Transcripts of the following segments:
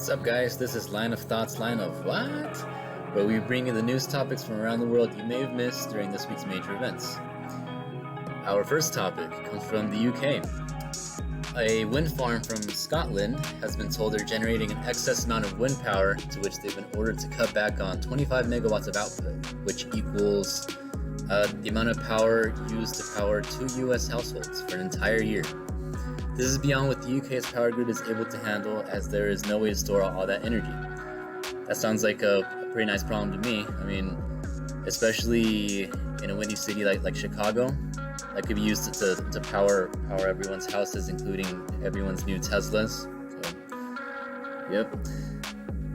What's up, guys? This is Line of Thoughts, Line of What? Where we bring you the news topics from around the world you may have missed during this week's major events. Our first topic comes from the UK. A wind farm from Scotland has been told they're generating an excess amount of wind power, to which they've been ordered to cut back on 25 megawatts of output, which equals the amount of power used to power 2 US households for an entire year. This is beyond what the UK's power grid is able to handle, as there is no way to store all that energy. That sounds like a pretty nice problem to me. I mean, especially in a windy city like Chicago, that could be used to power everyone's houses, including everyone's new Teslas. So, yep.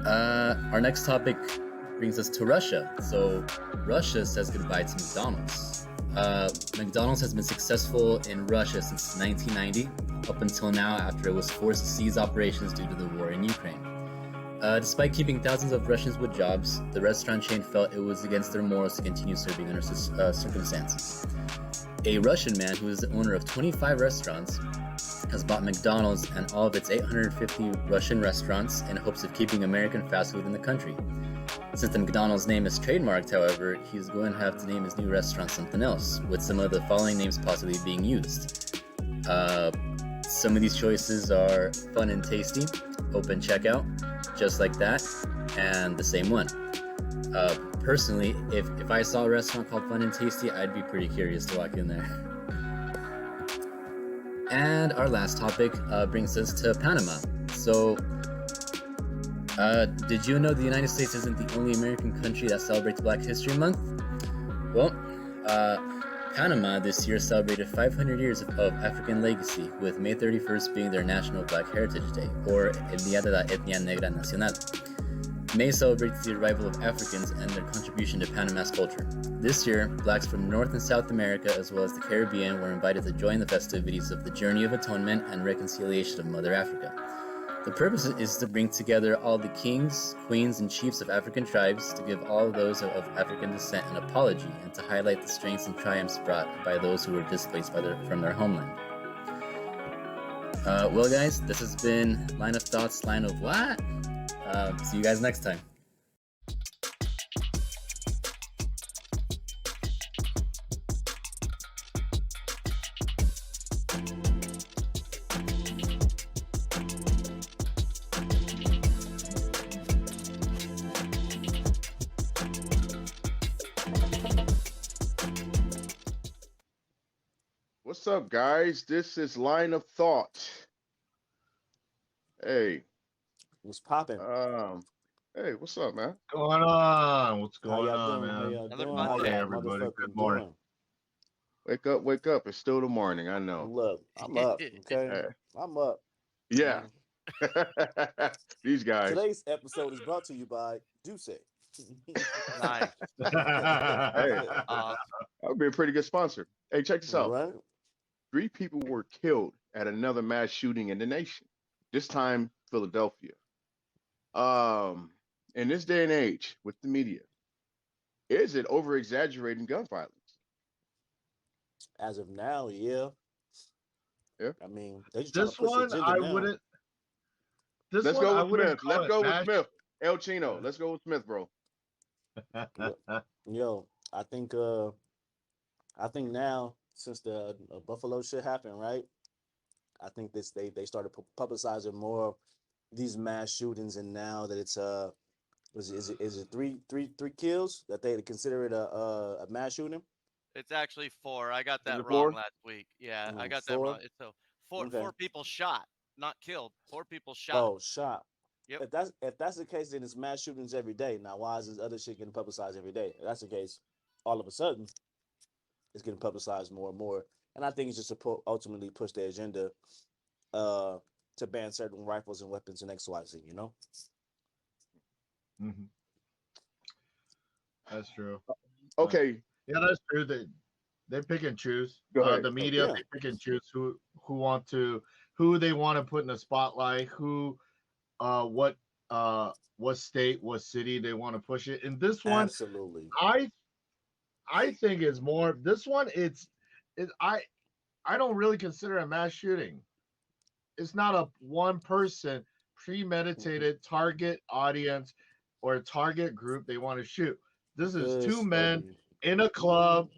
Our next topic brings us to Russia. So, Russia says goodbye to McDonald's. McDonald's has been successful in Russia since 1990, up until now, after it was forced to cease operations due to the war in Ukraine. Despite keeping thousands of Russians with jobs, the restaurant chain felt it was against their morals to continue serving under circumstances. A Russian man who is the owner of 25 restaurants has bought McDonald's and all of its 850 Russian restaurants in hopes of keeping American fast food in the country. Since the McDonald's name is trademarked, however, he's going to have to name his new restaurant something else, with some of the following names possibly being used. Some of these choices are Fun and Tasty, Open Checkout, Just Like That, and The Same One. Personally, if I saw a restaurant called Fun and Tasty, I'd be pretty curious to walk in there. And our last topic brings us to Panama. So, did you know the United States isn't the only American country that celebrates Black History Month? Well, Panama this year celebrated 500 years of African legacy, with May 31st being their National Black Heritage Day, or El Día de la Etnia Negra Nacional. May celebrates the arrival of Africans and their contribution to Panama's culture. This year, blacks from North and South America, as well as the Caribbean, were invited to join the festivities of the Journey of Atonement and Reconciliation of Mother Africa. The purpose is to bring together all the kings, queens, and chiefs of African tribes, to give all those of African descent an apology, and to highlight the strengths and triumphs brought by those who were displaced from their homeland. Well, guys, this has been Line of Thoughts, Line of What? See you guys next time. What's up, guys? This is Line of Thought. Hey. What's popping? Hey, what's up, man? What's going on? What's going on, on, man? Another doing? Monday, everybody. Good morning. Doing? Wake up. It's still the morning, I know. Look, I'm up, okay? Hey. I'm up. Yeah. These guys. Today's episode is brought to you by Duce. Nice. Hey, that would be a pretty good sponsor. Hey, check this out. Right? 3 people were killed at another mass shooting in the nation. This time, Philadelphia. In this day and age with the media, is it over-exaggerating gun violence? As of now, yeah. Yeah. I mean, they just This one, I wouldn't. Let's go with Smith. Let's go with Smith. El Chino. Let's go with Smith, bro. Yo, I think now, since the Buffalo shit happened, right? I think they started publicizing more these mass shootings, and now that it's is it three kills that they consider it a mass shooting? It's actually 4. I got that it wrong 4? last week. Yeah, I 4? got that wrong. It's four Okay. 4 people shot, not killed. 4 people shot. Oh, shot. Yep. If that's the case, then it's mass shootings every day. Now, why is this other shit getting publicized every day? If that's the case, all of a sudden, it's getting publicized more and more. And I think it's just to ultimately push the agenda to ban certain rifles and weapons and XYZ, you know? Mm-hmm. That's true. Okay. Yeah, that's true. They pick and choose. Go ahead. The media, Yeah. they pick and choose who they want to put in the spotlight, what state, what city they want to push it. And this one, Absolutely. I think is more. This one, I don't really consider a mass shooting. It's not a one person premeditated target audience or target group they want to shoot. This is This two men baby. in a club.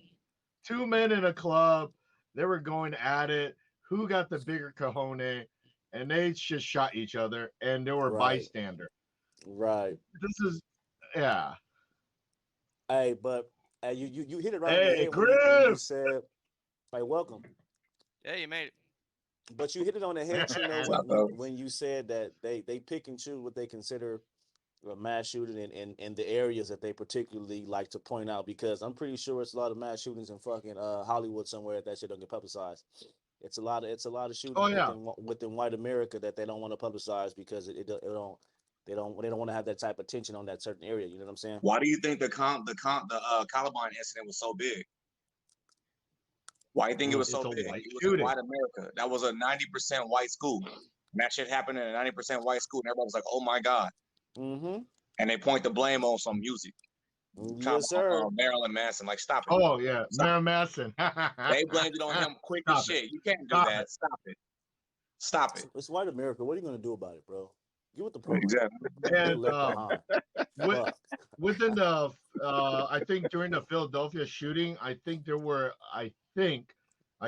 Two men in a club. They were going at it. Who got the bigger cojones? And they just shot each other, and they were Right. bystander. Right. This is, yeah. Hey, but you hit it right on the Hey, head when you Griff. said, "Hey, welcome." Yeah, you made it. But you hit it on the head, Chino, What's up, when though? when you said that they pick and choose what they consider a mass shooting in the areas that they particularly like to point out, because I'm pretty sure it's a lot of mass shootings in fucking Hollywood somewhere that shit don't get publicized. It's a lot of shootings Oh yeah. within white America that they don't want to publicize because it don't they don't want to have that type of tension on that certain area. You know what I'm saying? Why do you think the Columbine incident was so big? Why do you think it was It's so a big? white It was in shooting. white America. That was a 90% white school. And that shit happened in a 90% white school, and everybody was like, "Oh my god!" Mm-hmm. And they point the blame on some music. Yes, sir. Marilyn Manson. Like, stop it. Oh yeah, Stop. Marilyn Manson. They blamed it on him quick as Stop it. shit. You can't do Stop that. it. Stop it. Stop it. It's white America. What are you gonna do about it, bro? Get with the program. Exactly. And Left behind. with, Fuck. within the, I think during the Philadelphia shooting, I think there were, I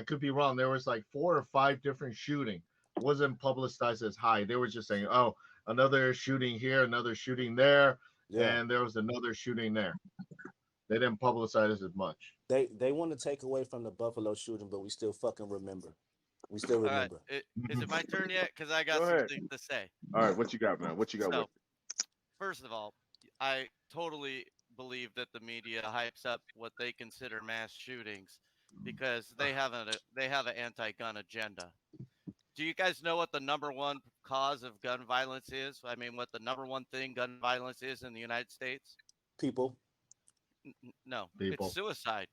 could be wrong, there was like 4 or 5 different shooting. It wasn't publicized as high. They were just saying, oh, another shooting here, another shooting there, Yeah. and there was another shooting there. They didn't publicize it as much. They want to take away from the Buffalo shooting, but we still fucking remember. We still All right. remember. Is it my turn yet? Because I got Go some ahead. things to say. All right, what you got, man? What you got? So, With first of all, I totally believe that the media hypes up what they consider mass shootings because they have an anti-gun agenda. Do you guys know what the number one cause of gun violence is? I mean, what the number one thing gun violence is in the United States? People. No, People. it's suicide.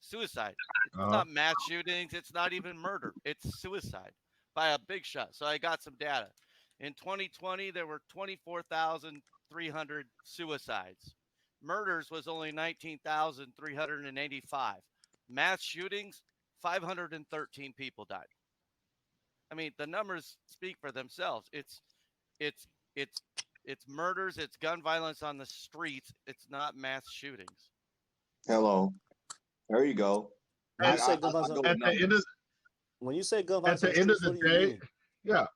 Suicide. It's Uh-huh. not mass shootings. It's not even murder. It's suicide by a big shot. So I got some data. In 2020, there were 24,300 suicides. Murders was only 19,385. Mass shootings, 513 people died. I mean, the numbers speak for themselves. It's murders. It's gun violence on the streets. It's not mass shootings. Hello. There you go. When I- you say I- gun violence, I go At the end of when you say gun at violence, the on the end of streets, the what do you day, mean? yeah,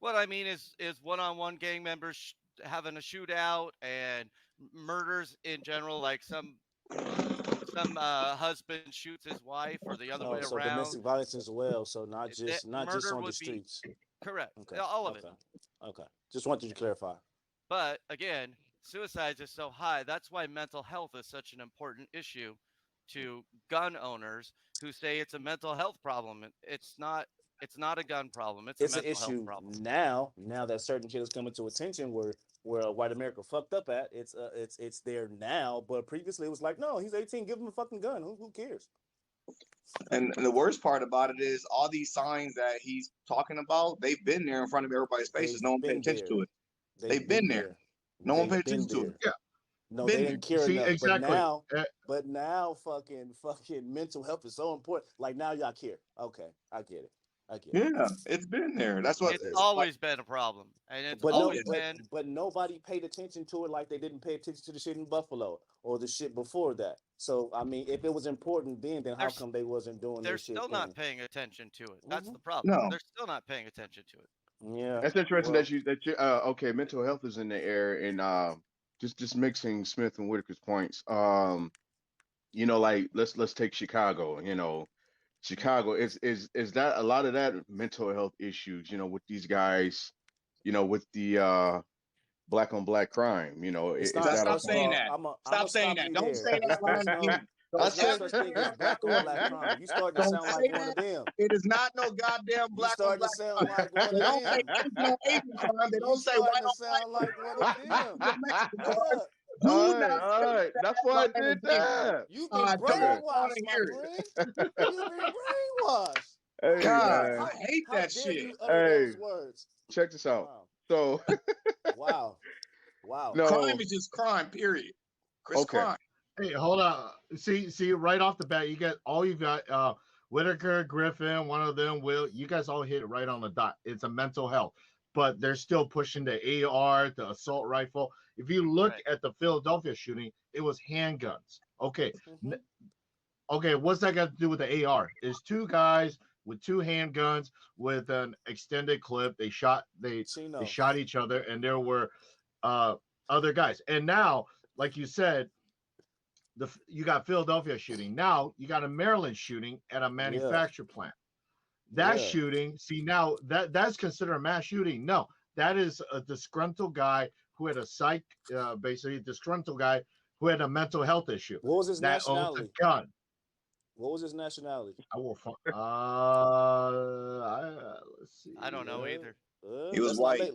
What I mean is one-on-one gang members having a shootout and murders in general, like some husband shoots his wife or the other way Oh, so around. domestic violence as well. So not just murder on the would be streets. correct. Okay. All of Okay. it. Okay. Just wanted you to clarify. But again, suicides is so high. That's why mental health is such an important issue to gun owners who say it's a mental health problem. It's not. It's not a gun problem. It's It's a an mental health issue problem. now that certain shit is coming to attention where white America fucked up at. It's there now, but previously it was like, no, he's 18, give him a fucking gun. Who cares? And the worst part about it is all these signs that he's talking about, they've been there in front of everybody's faces. No one paid attention to it. They've been there. No one paid attention to it. Yeah. No, Been they there. didn't care See, enough. exactly. But now fucking mental health is so important. Like now y'all care. Okay, I get it. Yeah, it's been there. That's what It's always been a problem, and it's But always no, been. but nobody paid attention to it like they didn't pay attention to the shit in Buffalo or the shit before that. So I mean, if it was important then how They're come they wasn't doing They're this shit? still not then? paying attention to it. That's Mhm. the problem. No. They're still not paying attention to it. Yeah. That's interesting well, that you okay, mental health is in the air, and just mixing Smith and Whitaker's points. Like let's take Chicago. Chicago is that a lot of that mental health issues, with these guys, with the black on black crime, It's is not. that Stop First of saying all, that. I'm Stop saying that. Don't say that line again. There's no said- such thing as black on black crime. You starting to Don't sound say like one of that. them. It is not no goddamn You black on starting to black sound crime. like one They of don't say them. no Asian crime. They don't You say white starting to on sound like one of them. Mexican crime. Bruh, Do all not right, all say right. that That's why I line did again. that. you've been I don't brainwashed, want to my hear it. friend. You've been brainwashed. Hey God, man, I hate How that dare shit. you utter Hey. those words? check this out. Wow. So Wow. Wow. no, Crime is just crime, period. It's Okay. crime. Hey, hold on. See, right off the bat, you got Whitaker, Griffin, one of them, Will. You guys all hit it right on the dot. It's a mental health. but they're still pushing the AR, the assault rifle. If you look at the Philadelphia shooting, it was handguns. Okay. Okay, what's that got to do with the AR? There's two guys with two handguns with an extended clip. They shot each other, and there were other guys. And now, like you said, you got Philadelphia shooting. Now you got a Maryland shooting at a manufacturer plant. That shooting, see now that's considered a mass shooting. No, that is a disgruntled guy who had a basically a disgruntled guy who had a mental health issue. What was his nationality? Owns a gun. What was his nationality? Let's see. I don't know either. He was white.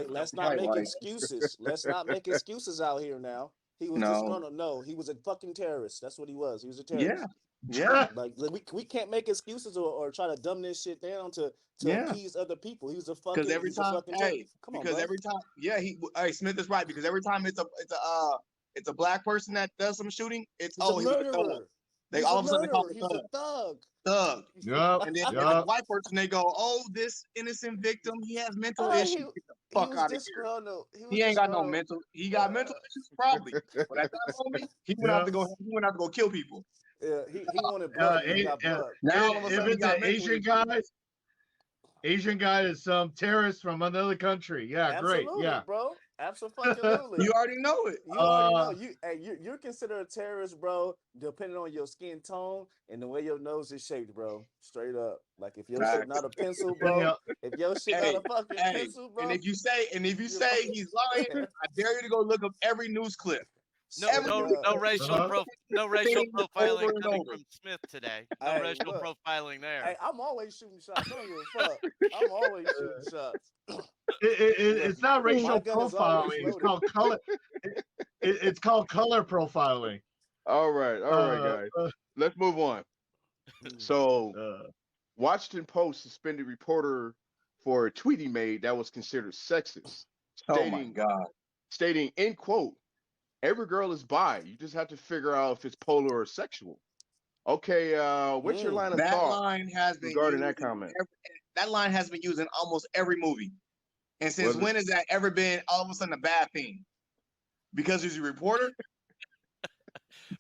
Let's not make excuses. Let's not make excuses out here now. He was disgruntled. No, he was a fucking terrorist. That's what he was. He was a terrorist. Yeah. Like we can't make excuses or try to dumb this shit down to appease other people. He was a fucking. Because every time, Smith is right. Because every time it's a black person that does some shooting, it's a murderer. They all of a sudden call him he's a thug. Yep. And then if it's a white person, they go, "Oh, this innocent victim, he has mental issues. Get the fuck out of here. He ain't got no mental. He got mental issues probably, but at that moment, he went out to go. He went out to go kill people. Yeah, he wanted blood. He got blood. Now all of a sudden, if it's an Asian guy is some terrorist from another country. Yeah, absolutely, great. Yeah, bro. Absolutely. You already know it. You already know. You're considered a terrorist, bro, depending on your skin tone and the way your nose is shaped, bro. Straight up. Like if your shit not a pencil, bro. If your shit not a fucking pencil, bro. And if you say he's lying, I dare you to go look up every news clip. No racial profiling coming from Smith today. No racial profiling there. Hey, I'm always shooting shots. I don't give a fuck. I'm always shooting shots. It's not racial profiling. It's called color. It's called color profiling. All right, guys. Let's move on. So, Washington Post suspended reporter for a tweet he made that was considered sexist. Stating, in quote, "Every girl is bi. You just have to figure out if it's polar or sexual." Okay, what's your line of thought regarding that comment? That line has been used in almost every movie. And since when has that ever been all of a sudden a bad thing? Because he's a reporter?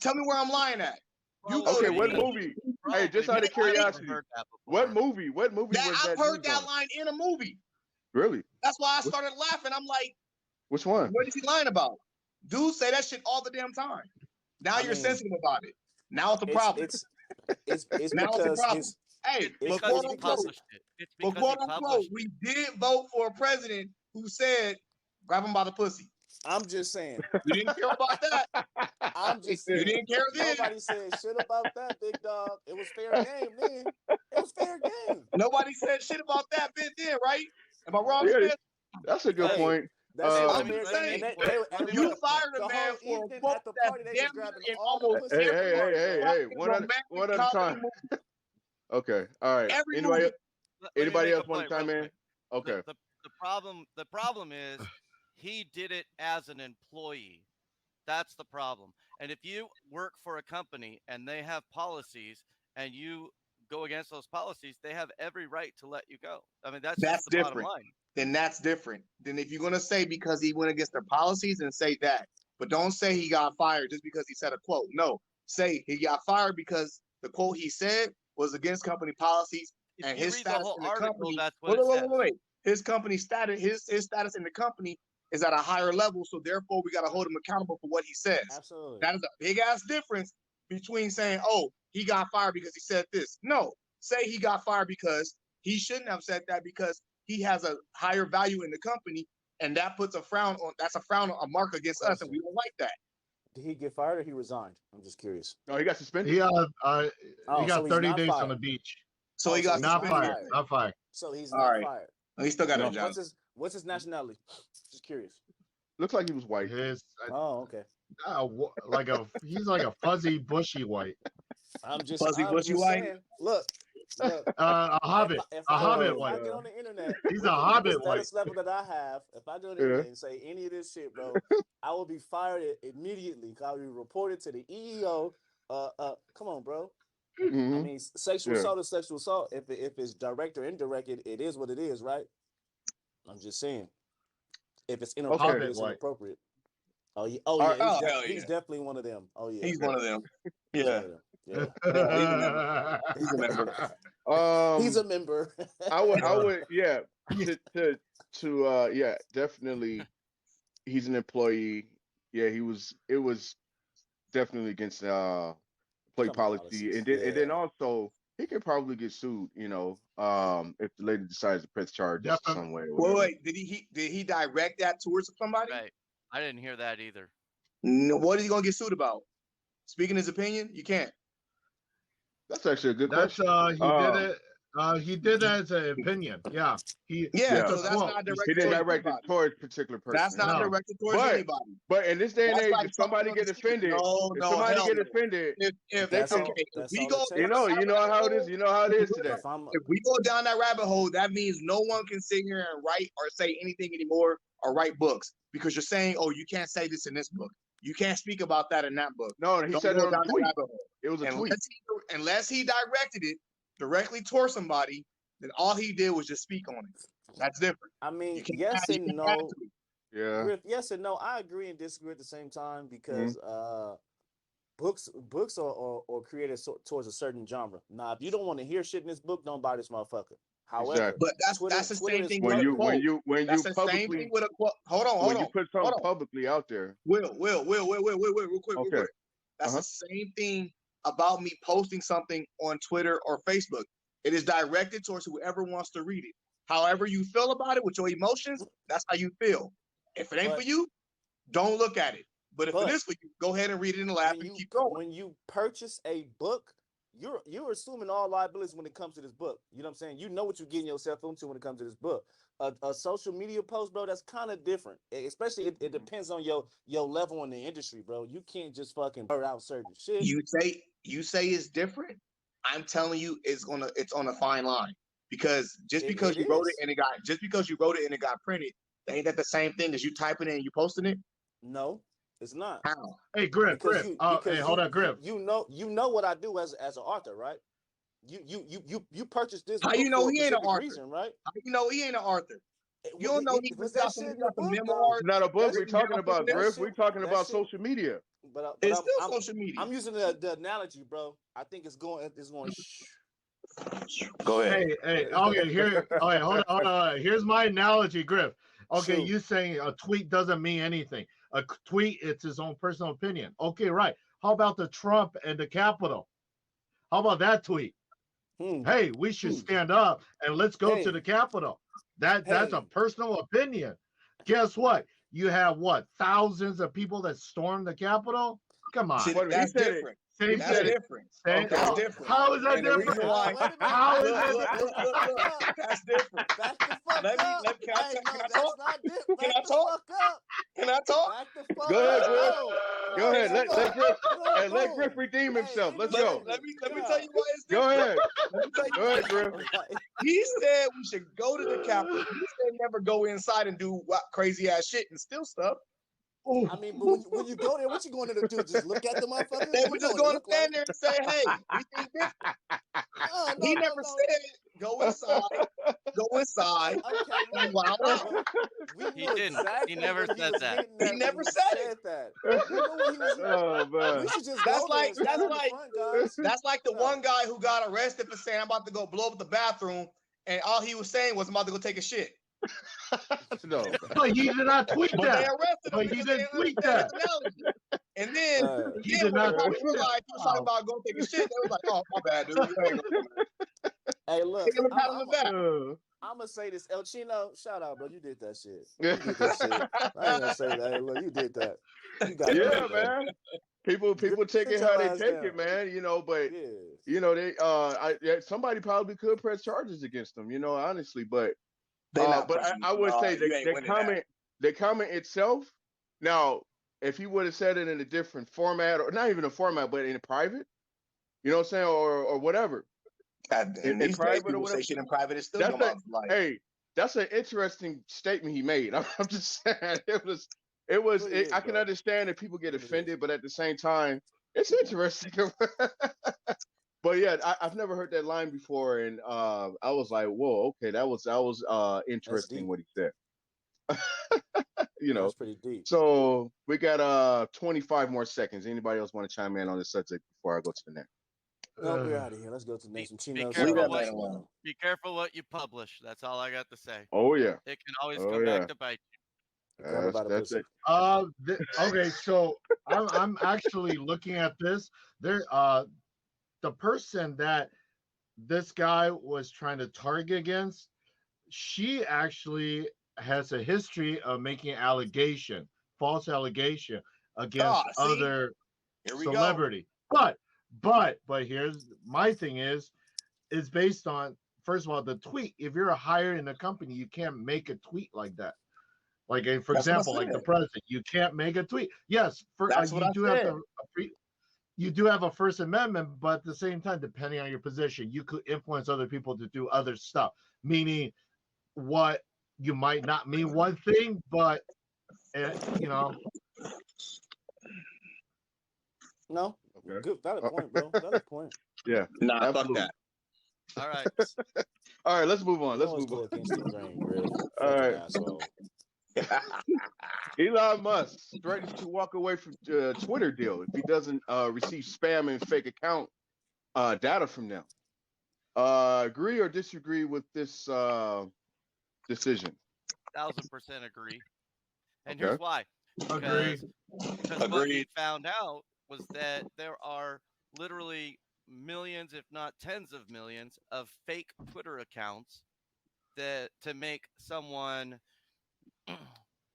Tell me where I'm lying at. Okay, what movie? Hey, just out of curiosity, what movie was that? I've heard that line in a movie. Really? That's why I started laughing. I'm like, which one? What is he lying about? Dudes say that shit all the damn time. Now you're sensitive about it. Now it's a problem. It's now because it's a problem. Hey, but quote unquote, we did vote for a president who said, "Grab him by the pussy." I'm just saying. You didn't care about that. I'm just saying. You didn't care then. Nobody said shit about that, big dog. It was fair game then. It was fair game. Nobody said shit about that bit then, right? Am I wrong? Yeah, that's a good point. I'm just saying. You fired a man for a quote that's damn near almost Hey, one at a time. Okay, all right. Anybody else want to chime in? Okay. The problem is he did it as an employee. That's the problem. And if you work for a company and they have policies and you go against those policies, they have every right to let you go. I mean, that's the different. bottom line. Then that's different. Then if you're going to say because he went against their policies, and say that. But don't say he got fired just because he said a quote. No, say he got fired because the quote he said was against company policies and his status in the company. Wait. His company status, his status in the company is at a higher level, so therefore we got to hold him accountable for what he says. Absolutely. That is a big ass difference between saying, "Oh, he got fired because he said this." No, say he got fired because he shouldn't have said that because he has a higher value in the company, and that puts a frown on. That's a mark against us, and we don't like that. Did he get fired or he resigned? I'm just curious. No, he got suspended. He got 30 days on the beach. So he got not fired. Not fired. So he's not fired. He still got a job. What's his nationality? Just curious. Looks like he was white. Okay. He's like a fuzzy, bushy white. I'm just fuzzy, bushy white. Saying, look. A hobbit. A hobbit white. If I get on the internet, he's a hobbit white. The level that I have, if I go on the internet and say any of this shit, bro, I will be fired immediately. I will be reported to the EEO. Come on, bro. Mm-hmm. I mean, sexual assault is sexual assault. If it's direct or indirect, it is what it is, right? I'm just saying, if it's Okay. inappropriate, it's White. inappropriate. Oh yeah, All right. Oh, hell he's yeah. definitely one of them. Oh yeah, He's one of them. he's Yeah. one of them. Yeah, Yeah, he's a member. He's a member. he's a member. I would, yeah, yeah, definitely. He's an employee. Yeah, it was definitely against play Company policy, policies, and then yeah. also he could probably get sued, you know, if the lady decides to press charges Definitely. some way. Or Wait, whatever. wait. Did he direct that towards somebody? Right. I didn't hear that either. No, what is he gonna get sued about? Speaking his opinion, you can't. That's actually a good That's question. he did that as an opinion. Yeah. Yeah, Yeah. so that's quote. not He directed didn't towards direct it anybody. towards a particular person. That's not No. directed towards But- anybody. But in this day and That's age, like if somebody talking on get the street. offended, No, if no, somebody hell get no. offended, If they That's can, all. okay, if That's we all go it takes. you know how it is. You know how it is today. If I'm, if we go down that rabbit hole, that means no one can sit here and write or say anything anymore or write books because you're saying, oh, you can't say this in this book. You can't speak about that in that book. No, he Don't said it go on down a that tweet. rabbit hole. It was a tweet. Unless he directed it directly towards somebody, then all he did was just speak on it. That's different. I mean, You can't yes add- you and can't add no. to it. Yeah. Griff, yes and no. I agree and disagree at the same time because books are created towards a certain genre. Now, if you don't want to hear shit in this book, don't buy this motherfucker. However, Exactly. But that's Twitter the Twitter same is thing When with a you quote. That's the same publicly thing with a quote. Hold on, when you put something hold on. publicly out there. Will, real quick, real Okay. quick. That's the same thing about me posting something on Twitter or Facebook. It is directed towards whoever wants to read it. However you feel about it with your emotions, that's how you feel. If it ain't But- for you, don't look at it. But if But- it is for you, go ahead and read it and laugh and keep going. when you purchase a book, you're assuming all liabilities when it comes to this book. You know what I'm saying? You know what you're getting yourself into when it comes to this book. A social media post, bro, that's kind of different. Especially it depends on your level in the industry, bro. You can't just fucking blurt out certain shit. You say it's different. I'm telling you, it's on a fine line because just because you wrote it and it got printed, ain't that the same thing as you typing it and you posting it? No, it's not. How? Hey, Griff. Hey, hold on, Griff. You know what I do as an author, right? You purchased this. How book you know for a he ain't an specific author? reason, right? How you know he ain't an author? You don't know he was got that some shit in the book, memoirs. It's not a book That's- we're talking about, that Griff. shit- We're talking that about shit- social media. But It's still I'm social media. I'm using the analogy, bro. I think it's going. Go ahead. Hey, okay, here. Okay, hold on. Here's my analogy, Griff. Okay, Shoot. you saying a tweet doesn't mean anything. A tweet, it's his own personal opinion. Okay, right. How about the Trump and the Capitol? How about that tweet? Hey, we should stand up and let's go to the Capitol. That's a personal opinion. Guess what? You have thousands of people that stormed the Capitol? Come on. See, What, he that's said it. different. He That's said it. different. Okay. That's different. How is that And the reason different? why- Wait a minute. How is Look, that that's different. Back the fuck Let me- up. let- can I Hey, talk- no, can I that's talk? not it. Can Back I the talk? fuck up. Can I talk? Back the fuck Go ahead, up. Griff. No. Go ahead. Let Griff. No, Hey, let no. Griff redeem himself. Hey, Let's let go. Let me tell you why it's Go different. ahead. Let me tell you Go why ahead, it's Griff. different. He said we should go to the Capitol. He said never go inside and do crazy ass shit and steal stuff. I mean, but when you go there, what you going to do? Just look at the motherfuckers? They What were you just going going to stand there and say, "Hey, we think different." He never said go inside. Go inside. Okay, and look, wow out. we He knew didn't. exactly He never what said was that. getting at He when never he said that. We knew what he was. Oh man. We should just That's go there like- and stand that's in the like- front, guys. That's like the No. one guy who got arrested for saying, "I'm about to go blow up the bathroom," and all he was saying was, "I'm about to go take a shit." No. But he did not tweet But they that. arrested him But he because didn't they didn't tweet understand that. his analogy. And then, He then did when the not cops tweet that. realized he was talking about going take a shit, they was like, "Oh, my bad, dude. You ain't gonna do that." Hey, look, Take him and pat him on the back. I'm gonna say this, El Chino. Shout out, bro. You did that shit. You did that shit. I ain't gonna say that. Hey, look, you did that. You got Yeah, that, bro. man. People take it Sit how your they ass take down. it, man. You know, but Yeah. you know they somebody probably could press charges against them. You know, honestly, but They not but pressing I you. would Nah, say you ain't winning that. the comment itself. Now, if he would have said it in a different format, or not even a format, but in private, you know what I'm saying, or whatever. And in these days, private or people whatever. say shit in private is still That's come out like. Hey, that's an interesting statement he made. I'm just saying it was. I can understand if people get offended, but at the same time, it's interesting. But yeah, I've never heard that line before, and I was like, "Whoa, okay, that was interesting deep. what he said." you know. That's pretty deep. So we got 25 more seconds. Anybody else want to chime in on this subject before I go to the next? No, we're out of here. Let's go to the next one. Be Chino, careful that what man alone. be careful what you publish. That's all I got to say. Oh yeah. It can always Oh come yeah. back to bite you. Grab her by the That's pussy. it. Okay, so I'm actually looking at this. There, the person that this guy was trying to target against, she actually has a history of making false allegation against See? other Here we go. celebrity. But here's my thing is based on, first of all, the tweet. If you're a hire in a company, you can't make a tweet like that. Like, for That's what I example, like the said. president, you can't make a tweet. Yes, That's what I said. You do have a First Amendment, but at the same time, depending on your position, you could influence other people to do other stuff. Meaning, what you might not mean one thing, but you know. No, Okay. good, valid point, bro. Valid point. Yeah. Nah, fuck Absolutely. that. All right. All right, let's move on. You Let's always move go on. against the grain, Griff. All Fucking right. asshole. Elon Musk threatens to walk away from Twitter deal if he doesn't receive spam and fake account data from them. Agree or disagree with this decision? 1000% agree. And Okay. here's why. Agree. Because what he found out was that there are literally millions, if not tens of millions, of fake Twitter accounts that to make someone,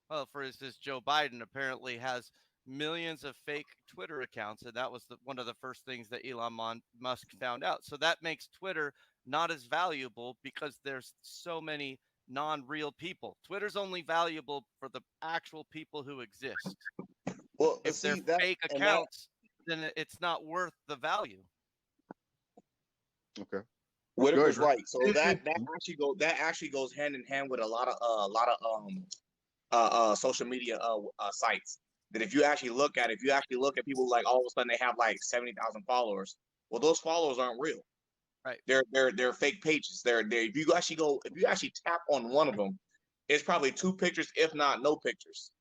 well, for instance, Joe Biden apparently has millions of fake Twitter accounts, and that was one of the first things that Elon Musk found out. So that makes Twitter not as valuable because there's so many non-real people. Twitter's only valuable for the actual people who exist. Well, If they're fake accounts, then it's not worth the value. Okay. Whitaker's Go ahead, right. So that actually goes hand in hand with a lot of social media sites. That if you actually look at people, like all of a sudden they have like 70,000 followers. Well, those followers aren't real. Right. They're if you actually tap on one of them, it's probably 2 pictures, if not no pictures.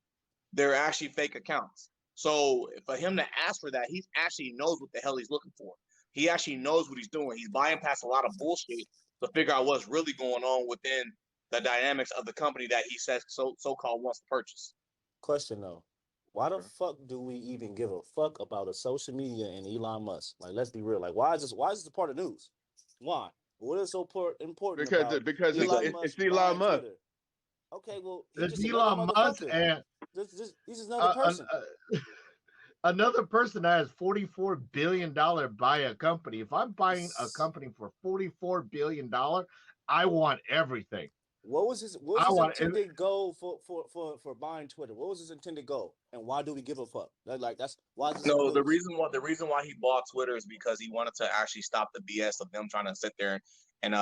They're actually fake accounts. So for him to ask for that, he actually knows what the hell he's looking for. He actually knows what he's doing. He's buying past a lot of bullshit to figure out what's really going on within the dynamics of the company that he says so-called wants to purchase. Question though, why the fuck do we even give a fuck about a social media and Elon Musk? Like, let's be real. Like, why is this a part of news? Why? What is so important because Elon Musk it's Elon buying Musk. Twitter? Okay, well, It's Elon Musk and he's just another person. Another person that has $44 billion buy a company. If I'm buying a company for $44 billion, I want everything. What was his intended goal for buying Twitter? What was his intended goal, and why do we give a fuck? That's why. No, the reason why he bought Twitter is because he wanted to actually stop the BS of them trying to sit there and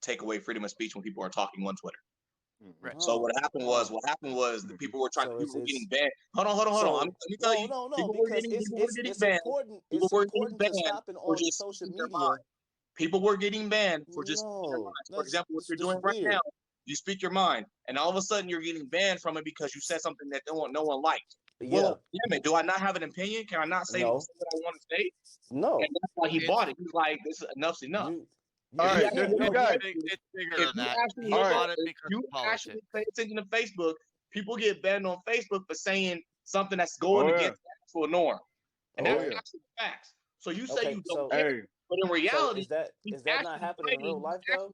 take away freedom of speech when people are talking on Twitter. Right. So what happened was the people were getting banned. Hold on. Let me tell you. No, people because were getting it's banned. important. People It's were important getting to banned stopping for all the just social speaking their media. mind. People were getting banned for just speaking their No, minds. For example, what you're that's doing right weird. now, you speak your mind, and all of a sudden you're getting banned from it because you said something that no one liked. Yeah. Well, damn it, do I not have an opinion? Can I not say No. what I want to say? No. And that's why he bought it. He's like, this enough's enough. All right, It's bigger than that. He bought it because you of politics. actually pay attention to Facebook, people get banned on Facebook for saying something that's going against the actual norm. And that's actually facts. So you say you don't care, but in reality, is that not happening in real life though?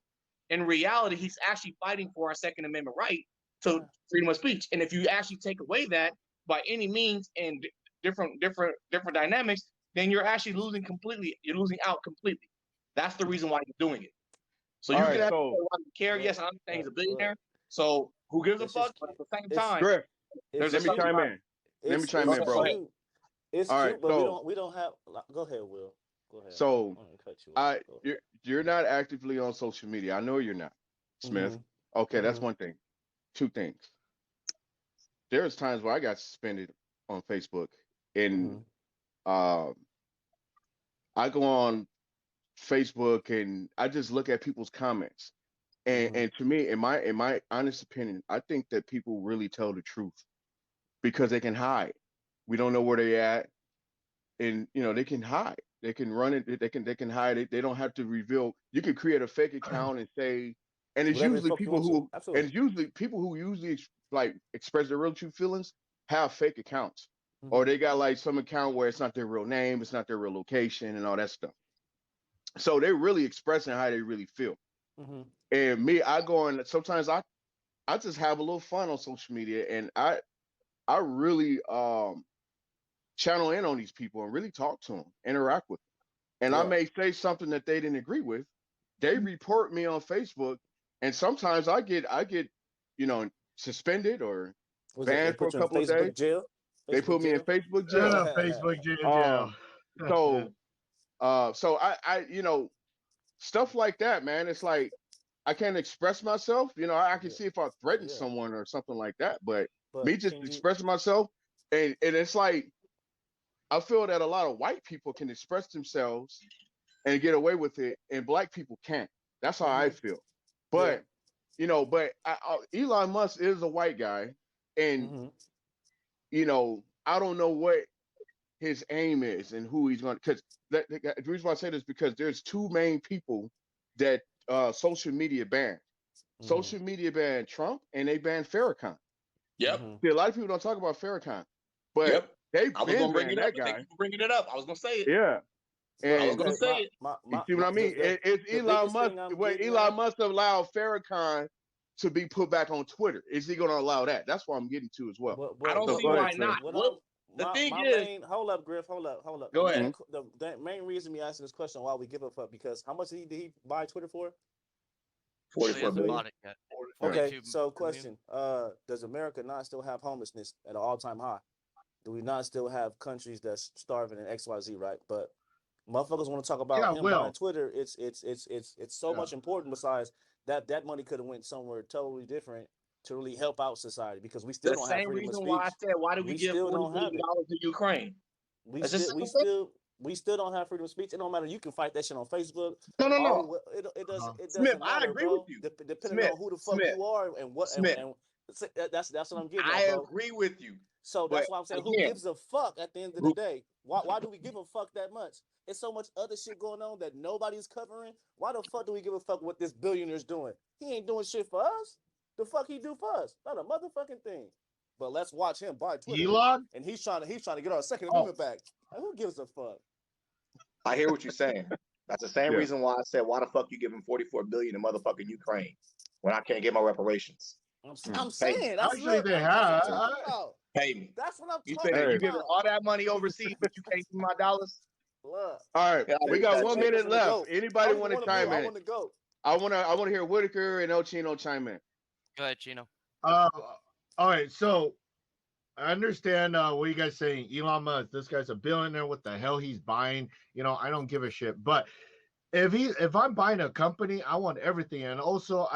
In reality, he's actually fighting for our Second Amendment right to freedom of speech. And if you actually take away that by any means and different dynamics, then you're actually losing completely. You're losing out completely. That's the reason why you're doing it. So you can actually care. Yes, I understand he's a billionaire. So who gives a fuck? But at the same time, let me chime in. Let me chime in, bro. It's all true, right, but so, we don't have. Go ahead, Will. Go ahead. So you're not actively on social media. I know you're not, Smith. Mm-hmm. Okay, that's one thing. 2 things. There's times where I got suspended on Facebook, and I go on Facebook and I just look at people's comments, And to me, in my honest opinion, I think that people really tell the truth because they can hide. We don't know where they at, and they can hide. They can run it. They can hide it. They don't have to reveal. You can create a fake account and say, and it's Whatever the usually fuck you people want to. who, and Absolutely. it's usually people who usually like express their real true feelings have fake accounts, or Mhm. they got like some account where it's not their real name, it's not their real location, and all that stuff. So they're really expressing how they really feel. Mhm. And me, I go on. Sometimes I just have a little fun on social media, and I really channel in on these people and really talk to them, interact with them. And I Yeah. may say something that they didn't agree with. They report me on Facebook, and sometimes I get suspended or Was it? They banned for a put you in couple of days. Facebook jail. They Facebook put me in jail. Facebook jail. Facebook jail. Um, so so I stuff like that, man. It's like I can't express myself. I can Yeah. see if I threaten Yeah. someone or something like that, but But me just can you? expressing myself, and it's like I feel that a lot of white people can express themselves and get away with it, and black people can't. That's how I Mhm. feel. Yeah. But Elon Musk is a white guy, and Mhm. I don't know what his aim is and who he's going to. Because the reason why I say this is because there's two main people that social media banned. Mhm. Social media banned Trump, and they banned Farrakhan. Yep. Mhm. See, a lot of people don't talk about Farrakhan, but Yep. they've I was been gonna bring banned it up, that but thank guy. you for bringing it up. I was gonna say it. Yeah, Look, I was and gonna okay. say it. you see what I mean? It's The Elon biggest Musk. thing I'm What getting Elon at. Musk allowed Farrakhan to be put back on Twitter. Is he going to allow that? That's what I'm getting to as well. But I but don't So but see go ahead, why what Chris. not. what What I'm the thing my is, main hold up, Griff, hold up. go ahead. The main reason me asking this question why we give a fuck because how much did he buy Twitter for? Well, he 44 hasn't billion. bought it yet. Yeah. Okay, 42 so million. question: does America not still have homelessness at an all-time high? Do we not still have countries that's starving in XYZ, right? But motherfuckers want to talk about Yeah, him buying Will. Twitter. It's so Yeah. much important. Besides that money could have went somewhere totally different to really help out society because we still The don't have same freedom of reason why I speech. said, why do we We give still $40 don't have billion it. to Ukraine? We It's the still same we thing. still we still don't have freedom of speech. It don't matter. You can fight that shit on Facebook. No. It Uh-huh. Smith, doesn't I matter, agree with bro. you. Depending Smith, on who the fuck Smith, you are and what Smith. and that's what I'm getting I at, bro. agree with you. So But that's why I'm saying, who again, gives a fuck at the end of the who day? Why do we give a fuck that much? It's so much other shit going on that nobody's covering. Why the fuck do we give a fuck what this billionaire's doing? He ain't doing shit for us. The fuck he do for us? Not a motherfucking thing. But let's watch him buy Twitter, Elon? and he's trying to get our Second Oh, Amendment back. Like, who gives a fuck? I hear what you're saying. That's the same Yeah. reason why I said, why the fuck you giving 44 billion to motherfucking Ukraine when I can't get my reparations? I'm Pay me. saying that's actually, they that's what I'm have. talking about. Pay me. That's what I'm You talking spending, Hey. you giving about. all that money overseas, but you can't give me my dollars? Look, All right. Yeah, I We need got that Jamaica's 1 minute Jamaica's in the left. goat. Anybody I want to want to chime I in? want to go. I want to hear Whitaker and El Chino chime in. Go ahead, Chino. Uh, all right. So I understand what you guys saying. Elon Musk, this guy's a billionaire. What the hell he's buying? I don't give a shit. But if I'm buying a company, I want everything. And also,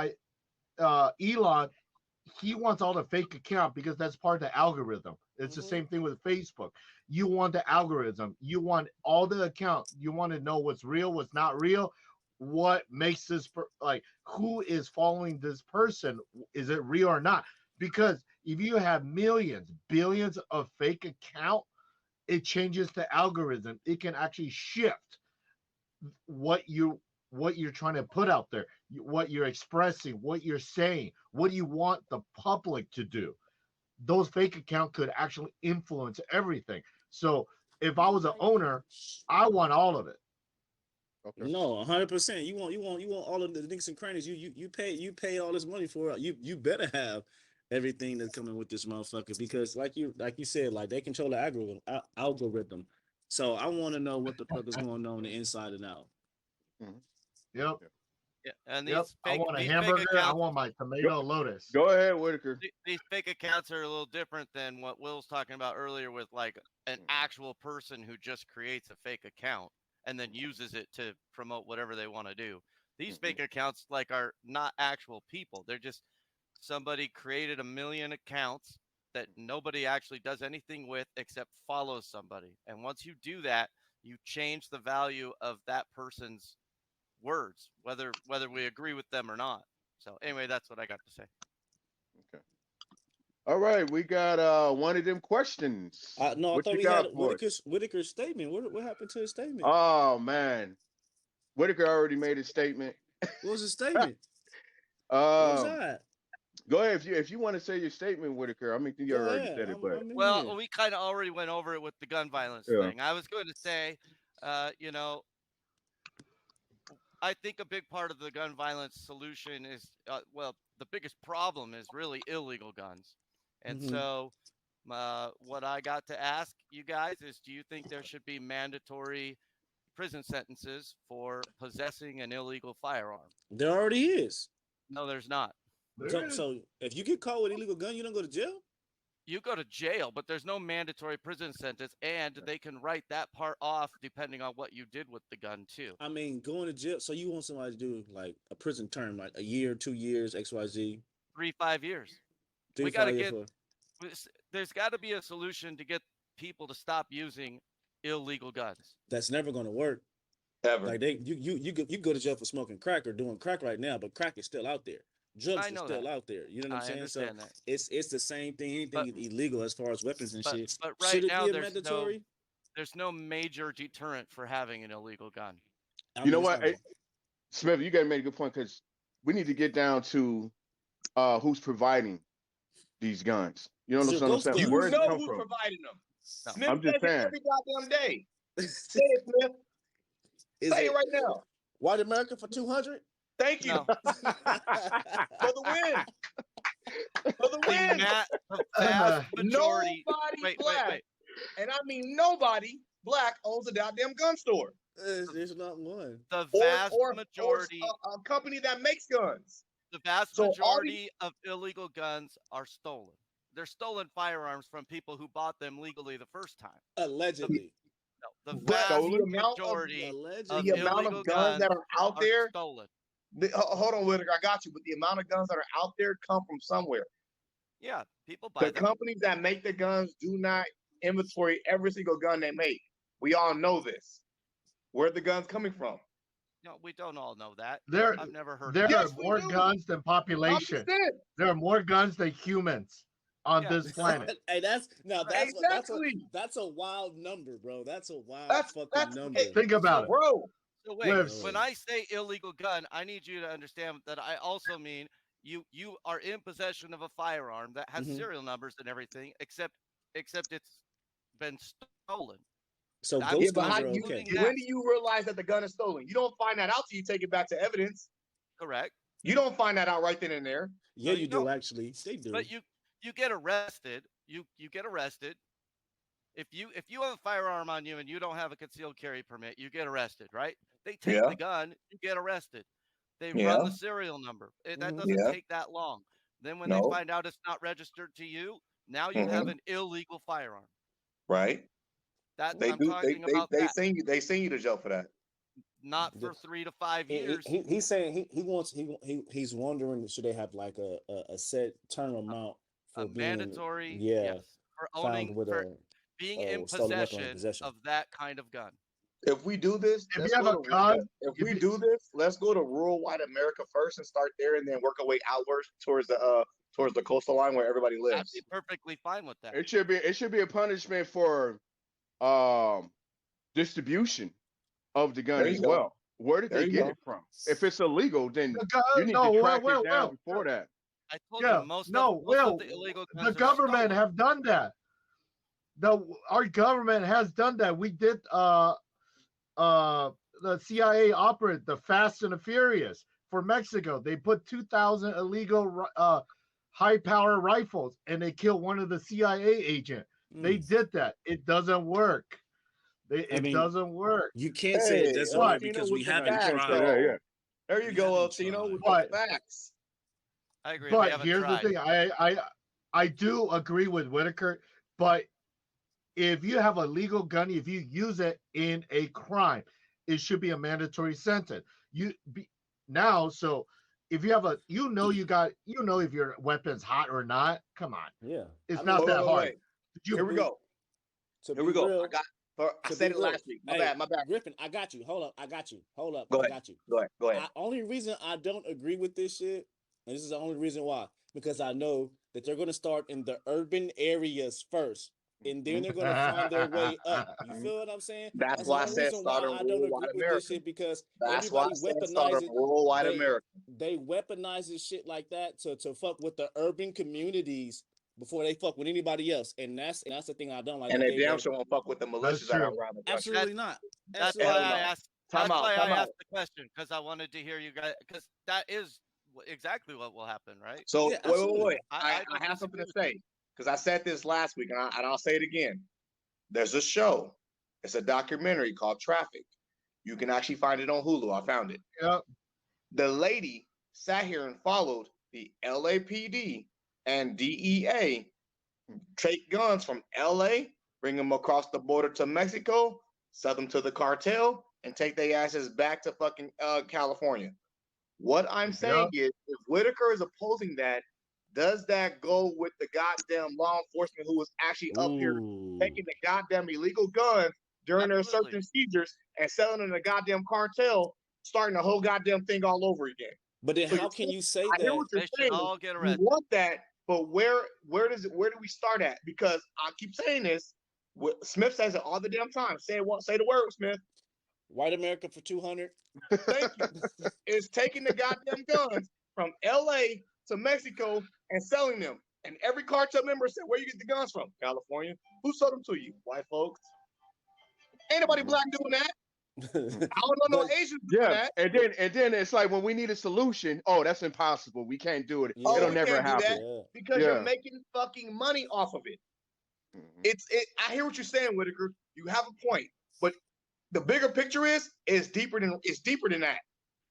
Elon, he wants all the fake account because that's part of the algorithm. It's the same thing with Facebook. You want the algorithm. You want all the account. You want to know what's real, what's not real, what makes this like who is following this person. Is it real or not? Because if you have millions, billions of fake account, it changes the algorithm. It can actually shift what you're trying to put out there, what you're expressing, what you're saying, what do you want the public to do. Those fake accounts could actually influence everything. So if I was an owner, I want all of it. Okay. No, 100%. You want all of the nicks and crannies. You pay all this money for it. You better have everything that's coming with this motherfucker because like you said, like they control the algorithm. So I want to know what the fuck is going on the inside and out. Yep. Yeah, and Yep. I want a these hamburger. fake I accounts, want my tomato lotus. Go ahead, Whitaker. these fake accounts are a little different than what Will's talking about earlier with like an actual person who just creates a fake account and then uses it to promote whatever they want to do. These fake accounts like are not actual people. They're just somebody created a million accounts that nobody actually does anything with except follows somebody. And once you do that, you change the value of that person's words, whether we agree with them or not. So anyway, that's what I got to say. Okay. All right, we got one of them questions. No, I What thought you we had got for us? Whitaker's statement. What happened to his statement? Oh man, Whitaker already made his statement. What was his statement? What was Um, that? Go ahead if you want to say your statement, Whitaker. I mean, you Go already ahead. said it, but I'm in Well, here. we kind of already went over it with the gun violence Yeah. thing. I was going to say, you know, I think a big part of the gun violence solution is, well, the biggest problem is really illegal guns. And Mhm. so, what I got to ask you guys is, do you think there should be mandatory prison sentences for possessing an illegal firearm? There already is. No, there's not. So if you get caught with an illegal gun, you don't go to jail? You go to jail, but there's no mandatory prison sentence, and they can write that part off depending on what you did with the gun too. I mean, going to jail. So you want somebody to do like a prison term, like a year, 2 years, XYZ? 3-5 years. We got to get. There's got to be a solution to get people to stop using illegal guns. That's never going to work. Ever. Like you go to jail for smoking crack or doing crack right now, but crack is still out there. Drugs are still out there. You know what I'm saying? So that. it's the same thing. Anything illegal as far as weapons and shit. But right Should it now be mandatory? There's no major deterrent for having an illegal gun. You know what, Smith? You got to make a good point because we need to get down to who's providing these guns. You know what I'm saying? You Where know who's providing them. No. Smith I'm just says it saying. every goddamn day. Say it, Smith. Say it right now. White America for 200? Thank you. No. For the win. For the win. The vast majority. Nobody black, and I mean nobody black, owns a goddamn gun store. There's not one. The vast majority. Or a company that makes guns. The vast majority of illegal guns are stolen. They're stolen firearms from people who bought them legally the first time. Allegedly. The vast majority of the amount of guns that are out there stolen. Hold on, Whitaker, I got you. But the amount of guns that are out there come from somewhere. Yeah, people buy them. The companies that make the guns do not inventory every single gun they make. We all know this. Where are the guns coming from? No, we don't all know that. I've never heard. There are more guns than population. There are more guns than humans on this planet. Hey, that's a wild number, bro. That's a wild fucking number. Think about it, bro. So wait, when I say illegal gun, I need you to understand that I also mean you are in possession of a firearm that has serial numbers and everything, except it's been stolen. So when do you realize that the gun is stolen? You don't find that out till you take it back to evidence. Correct. You don't find that out right then and there. Yeah, you do actually. They do. But you get arrested. You get arrested. If you have a firearm on you and you don't have a concealed carry permit, you get arrested, right? They take the gun, you get arrested. They run the serial number. That doesn't take that long. Then when they find out it's not registered to you, now you have an illegal firearm. Right. That they I'm do. talking They about that. They send you to jail for that. Not for 3 to 5 years. He's saying he's wondering should they have like a set term amount for being mandatory? Yes. For owning being in possession of that kind of gun. If we do this, let's go to rural white America first and start there, and then work our way outwards towards the coastal line where everybody lives. I'd be perfectly fine with that. It should be a punishment for distribution of the gun as well. Where did they get it from? If it's illegal, then you need to track it down before that. I told you most of the illegal guns the government have done that. Our government has done that. We did the CIA operate the Fast and the Furious for Mexico. They put 2,000 illegal high power rifles and they killed one of the CIA agent. They did that. It doesn't work. It doesn't work. You can't say it doesn't work because we haven't tried. There you go, Tino, with the facts. I agree. But here's the thing. I do agree with Whitaker, but if you have a legal gun, if you use it in a crime, it should be a mandatory sentence. So if you have if your weapon's hot or not, come on. Yeah. It's not that hard. Wait. Here we go. Real, I said it last week. My bad. Griffin, I got you. Hold up. I got you. Go ahead. I got you. Go ahead. Only reason I don't agree with this shit And this is the only reason why, because I know that they're going to start in the urban areas first, and then they're going to find their way up. You feel what I'm saying? That's That's the why I only said reason start why in I don't worldwide agree with this America. shit, because That's why everybody I said start in weaponizes worldwide America. they weaponizes shit like that to fuck with the urban communities before they fuck with anybody else, and that's the thing I don't like. And Like they damn sure won't fuck with the militias that are true. around the country. absolutely not. That's Absolutely why Hell I no. asked. Time That's out, why time I out. asked the question, because I wanted to hear you guys, because that is exactly what will happen, right? So Yeah, wait. absolutely. I don't have something to disagree with say because I said this last week, and I'll say it again. There's a show. It's a documentary called Traffic. You can actually find it on Hulu. I found it. Yep. The lady sat here and followed the LAPD and DEA take guns from LA, bring them across the border to Mexico, sell them to the cartel, and take their asses back to fucking California. What I'm saying is, if Whitaker is opposing that, does that go with the goddamn law enforcement who was actually up here Ooh. taking the goddamn illegal guns during their search Absolutely. and seizures and selling them to the goddamn cartel, starting the whole goddamn thing all over again? But then So how can you say I hear that? what you're They should saying. all get You arrested. want that, but where do we start at? Because I keep saying this. Smith says it all the damn time. Say the word, Smith. White America for 200. Thank you. Is taking the goddamn guns from LA to Mexico and selling them. And every cartel member said, where you get the guns from? California. Who sold them to you? White folks. Ain't nobody black doing that. I don't know no Asians doing that. And then it's like when we need a solution, oh, that's impossible. We can't do it. Oh, It'll we never can't do that happen. because you're making fucking money off of it. Mhm. I hear what you're saying, Whitaker. You have a point, but the bigger picture is deeper than that.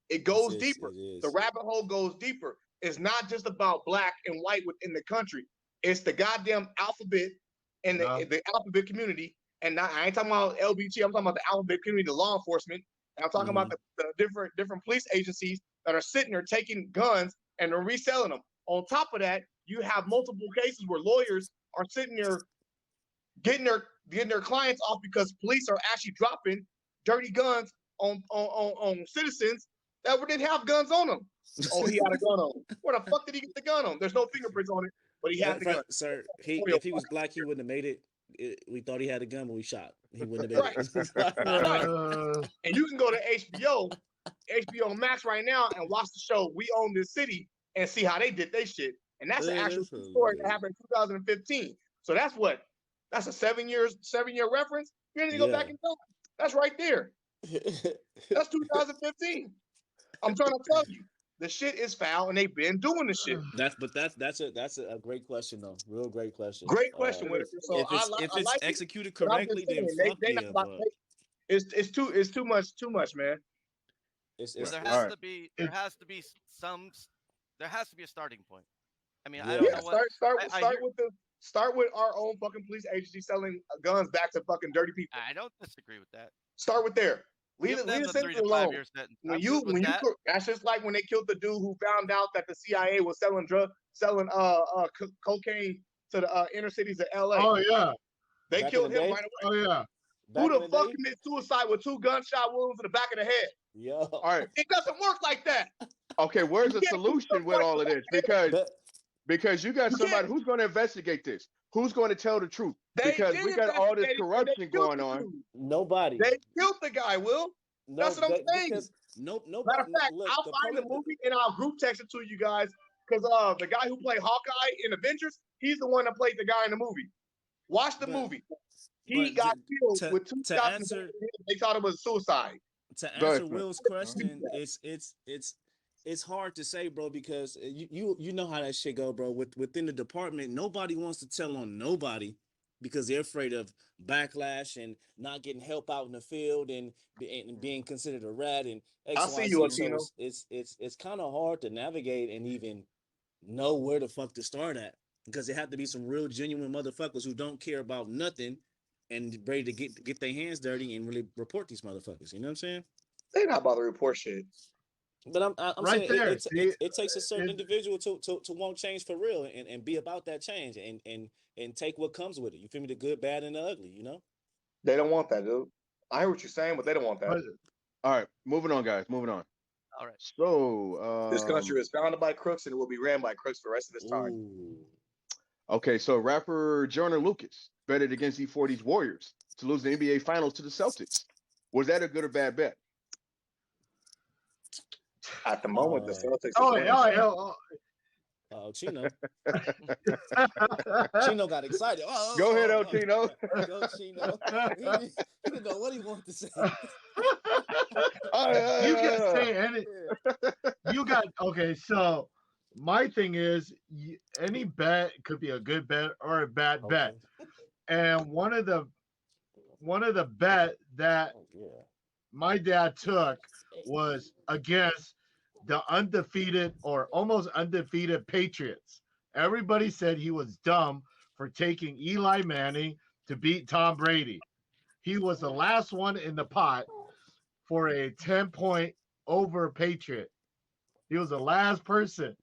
It goes deeper. The rabbit hole goes deeper. It's not just about black and white within the country. It's the goddamn alphabet and the alphabet community. And I ain't talking about LBT. I'm talking about the alphabet community, the law enforcement. And I'm talking about the different police agencies that are sitting there taking guns and they're reselling them. On top of that, you have multiple cases where lawyers are sitting there getting their clients off because police are actually dropping dirty guns on citizens that didn't have guns on them. Oh, he had a gun on him. Where the fuck did he get the gun on? There's no fingerprints on it, but he had the gun. Sir, if he was black, he wouldn't have made it. We thought he had a gun, but we shot. He wouldn't have made it. Right. And you can go to HBO Max right now and watch the show We Own This City and see how they did their shit. And that's an actual story that happened in 2015. So that's what? That's a 7-year reference. You need to go back in time. That's right there. That's 2015. I'm trying to tell you, the shit is foul, and they've been doing the shit. That's a great question though. Real great question. Great question, Whitaker. So if it's like executed correctly, then fuck yeah. It's too much, man. There has to be a starting point. I mean, I don't know what. Start with our own fucking police agency selling guns back to fucking dirty people. I don't disagree with that. Start with there. Leave the 3 to 5 year sentence. That's just like when they killed the dude who found out that the CIA was selling cocaine to the inner cities of LA. Oh yeah. They killed him right away. Oh yeah. Who the fuck commit suicide with 2 gunshot wounds in the back of the head? Yeah. All right. It doesn't work like that. Okay, where's the solution with all of this? Because you got somebody who's going to investigate this. Who's going to tell the truth? Because we got all this corruption going on. Nobody. They killed the guy, Will. That's what I'm saying. Nobody. Matter of fact, I'll find the movie and I'll group text it to you guys. Because the guy who played Hawkeye in Avengers, he's the one that played the guy in the movie. Watch the movie. He got killed with 2 shots. They thought it was suicide. To answer Will's question, it's hard to say, bro, because you know how that shit go, bro. Within the department, nobody wants to tell on nobody because they're afraid of backlash and not getting help out in the field and being considered a rat and X, I'll see you, so it's kind of hard to navigate and even know where the fuck to start at because there have to be some real genuine motherfuckers who don't care about nothing and ready to get their hands dirty and really report these motherfuckers. You know what I'm saying? They're not about to report shit. But I'm right saying there, it takes a certain individual to want change for real and be about that change and take what comes with it. You feel me? The good, bad, and the ugly, you know? They don't want that, dude. I hear what you're saying, but they don't want that. All right, moving on, guys. Moving on. All right. So This country is founded by crooks and it will be ran by crooks for the rest of this time. Ooh. okay, so rapper Joyner Lucas betted against E40's Warriors to lose the NBA Finals to the Celtics. Was that a good or bad bet? At the moment, the Celtics. Oh, is Chino. Chino got excited. Go ahead, El Tino. Go, Chino. He didn't know what he wanted to say. You can say any. You got okay. So my thing is, any bet could be a good bet or a bad bet, and one of the bet that my dad took was against the undefeated or almost undefeated Patriots. Everybody said he was dumb for taking Eli Manning to beat Tom Brady. He was the last one in the pot for a 10-point over Patriot. He was the last person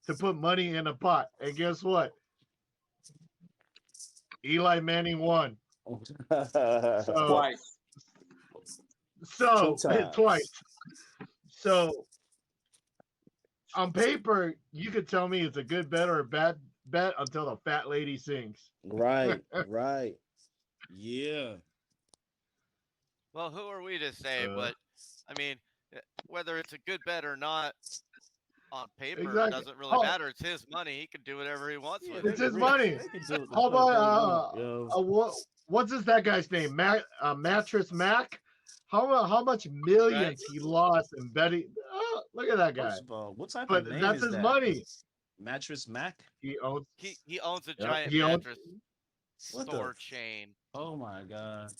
to put money in a pot. And guess what? Eli Manning won. Twice. Twice. So on paper, you could tell me it's a good bet or a bad bet until the fat lady sings. Right. Yeah. Well, who are we to say? But I mean, whether it's a good bet or not on paper doesn't really matter. It's his money. He can do whatever he wants with it. It's his money. How about what's that guy's name? Mattress Mac. How much millions he lost in betting? Oh, look at that guy. First of all, what type But of name that's is his that? money. Mattress Mac. He owns a giant mattress store chain. Oh my god.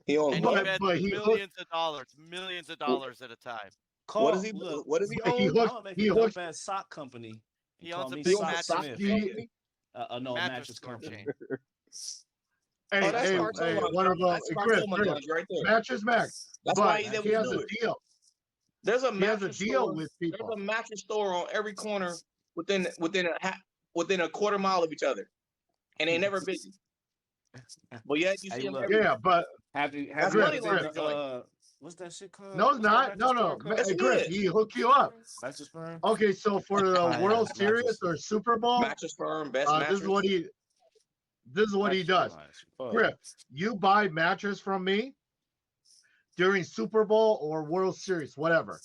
He owns and what? he bets millions of dollars at a time. What does he? What does he own? He owns a sock company. He owns a big big mattress company. No, mattress store chain. Hey, one of them, Chris, right there. Mattress Mac. That's why he has a deal. There's a mattress deal with people. There's a mattress store on every corner within a quarter mile of each other, and they never busy. But yet you see him. Yeah, but that's money laundering joint. What's that shit called? No, it's not. No. Hey, Chris, he hooked you up. Mattress Firm. Okay, so for the World Series or Super Bowl, Mattress Firm, best mattress. This is what he does. Griff, you buy mattress from me during Super Bowl or World Series, whatever.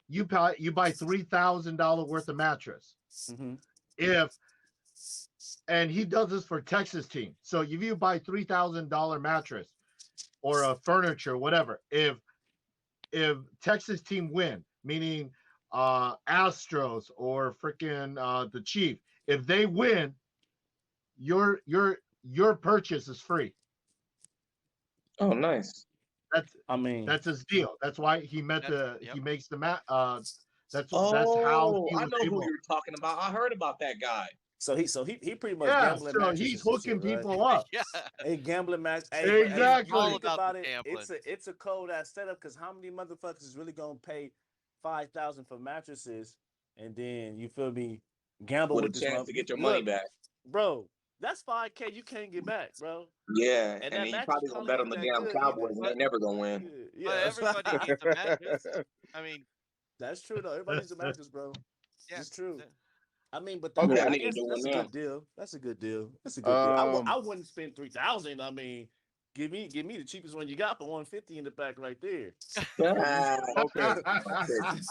You buy $3,000 worth of mattress. Mm-hmm. And he does this for Texas team. So if you buy $3,000 mattress or a furniture, whatever, if Texas team win, meaning Astros or freaking the Chief, if they win, your purchase is free. Oh, nice. That's his deal. That's why he makes the mat. That's how I know who you're talking about. I heard about that guy. So he pretty much gambling. So he's hooking people up. Yeah, a gambling match. Exactly. All about it. It's a cold ass setup because how many motherfuckers is really gonna pay $5,000 for mattresses and then you feel me gamble with a chance to get your money back, bro? That's $5K you can't get back, bro. Yeah, and then you probably gonna bet on the damn Cowboys and they're never gonna win. Yeah, everybody needs a mattress. I mean, that's true though. Everybody needs a mattress, bro. Yeah, it's true. I mean, but that's a good deal. That's a good deal. I wouldn't spend $3,000. I mean, give me the cheapest one you got for $150 in the back right there. Okay.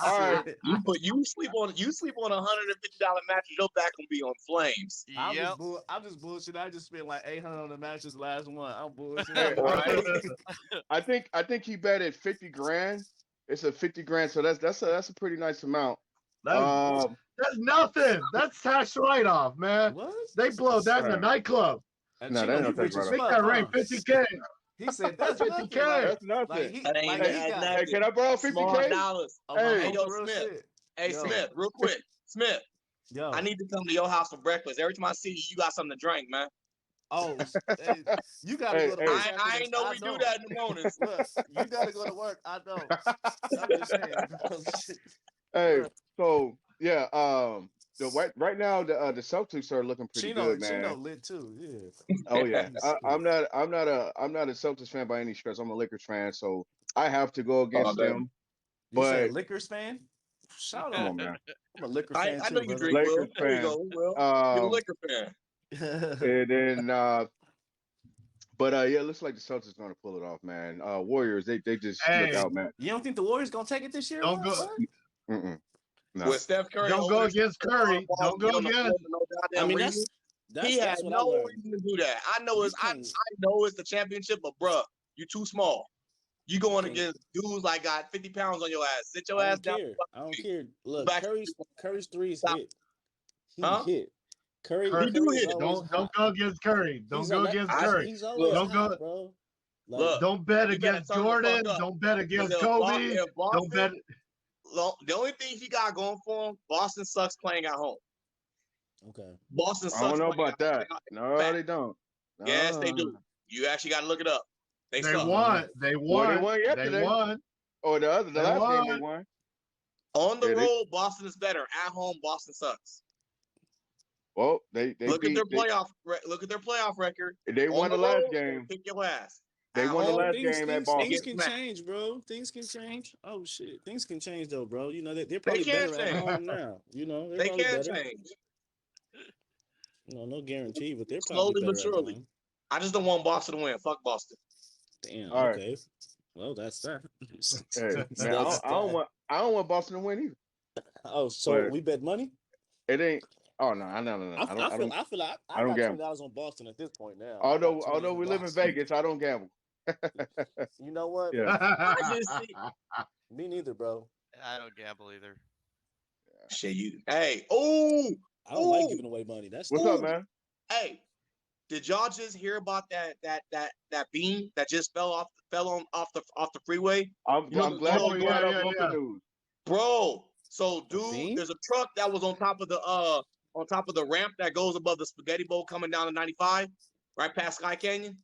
All right. You sleep on $150 mattress, your back gonna be on flames. I'm just bullshit. I just spent like $800 on the mattress last one. I'm bullshit. I think he betted 50 grand. It's a 50 grand, so that's a pretty nice amount. That's nothing. That's tax write-off, man. What? They blow that in the nightclub. No, they don't take make that rain 50K. He said that's 50K. That's nothing. Hey, can I borrow $50K? Hey, yo, Smith. Hey, Smith, real quick. Smith. Yo. I need to come to your house for breakfast. Every time I see you, you got something to drink, man. Oh, hey, you gotta go to work. I ain't know we do that in the mornings. Look, you gotta go to work. I know. I'm just saying. Hey, so yeah, right now the Celtics are looking pretty good, man. Chino lit too, yeah. Oh yeah, I'm not a Celtics fan by any stretch. I'm a Lakers fan, so I have to go against them. You say a But Lakers fan? Shout come out. on, man. I'm a Liquor I fan know too, you brother. drink, Will. Lakers There you fan. go, Will. You're a Um, liquor fan. and then but yeah, it looks like the Celtics gonna pull it off, man. Warriors, they just look Hey, out, man. You don't think the Warriors gonna take it this year? don't What? go. What? Mm-mm. No. With Steph Curry Don't over go there against Curry. ball Don't and be go on the floor against. for no I goddamn mean, reason. He had that's what I no learned. reason to do that. I know You it's I can't- know it's the championship, but bruh, you too small. You going can't- against dudes like got 50 pounds on your ass. Sit your I ass don't down. care. I don't care. Look, Back- Curry's threes Stop. hit. He Huh? hit. Curry Curry- He do is hit. always Don't hot. go against Curry. Don't He's go on against that- Curry. He's always Don't hot, go. bro. Like, Look, Don't bet you better against turn the fuck Jordan. up. Don't bet against If Kobe. if Don't bet. Boston, the only thing he got going for him, Boston sucks playing at home. okay. Boston I don't sucks know playing about at home. that. No, Fact. they don't. No. Yes, they do. You actually got to look it up. They They suck. won. They Well, they won. won They yesterday. won. Or the They last game they won. won. On the Yeah, they- road, Boston is better. At home, Boston sucks. Well, they Look at beat their playoff record. they On won the the last road, game. Kick your ass. They At won the home, last game at Boston. Things Get can smacked. change, bro. Things can change. Oh shit, things can change though, bro. You know they're They probably can better at change. home now. You know they're They probably can better. change. No guarantee, but they're Slowly probably but better at surely. home. I just don't want Boston to win. Fuck Boston. Damn. All right. Okay. Well, that's that. Hey, man, That's I don't that. want Boston to win either. Oh, so but- we bet money? It ain't. Oh no, I don't. I feel I I don't got gamble. $20 on Boston at this point now. Although we live in Vegas, I don't gamble. You know what? Yeah. I just see. Me neither, bro. I don't gamble either. Shit, you. Hey, oh, I don't like Ooh. giving away money. That's What's up, man? hey. Did y'all just hear about that beam that just fell off the freeway? I'm You know, glad you brought yeah, up local yeah. news. Bro, so beam? dude, there's a truck that was on top of the ramp that goes above the spaghetti bowl coming down to 95, right past Sky Canyon.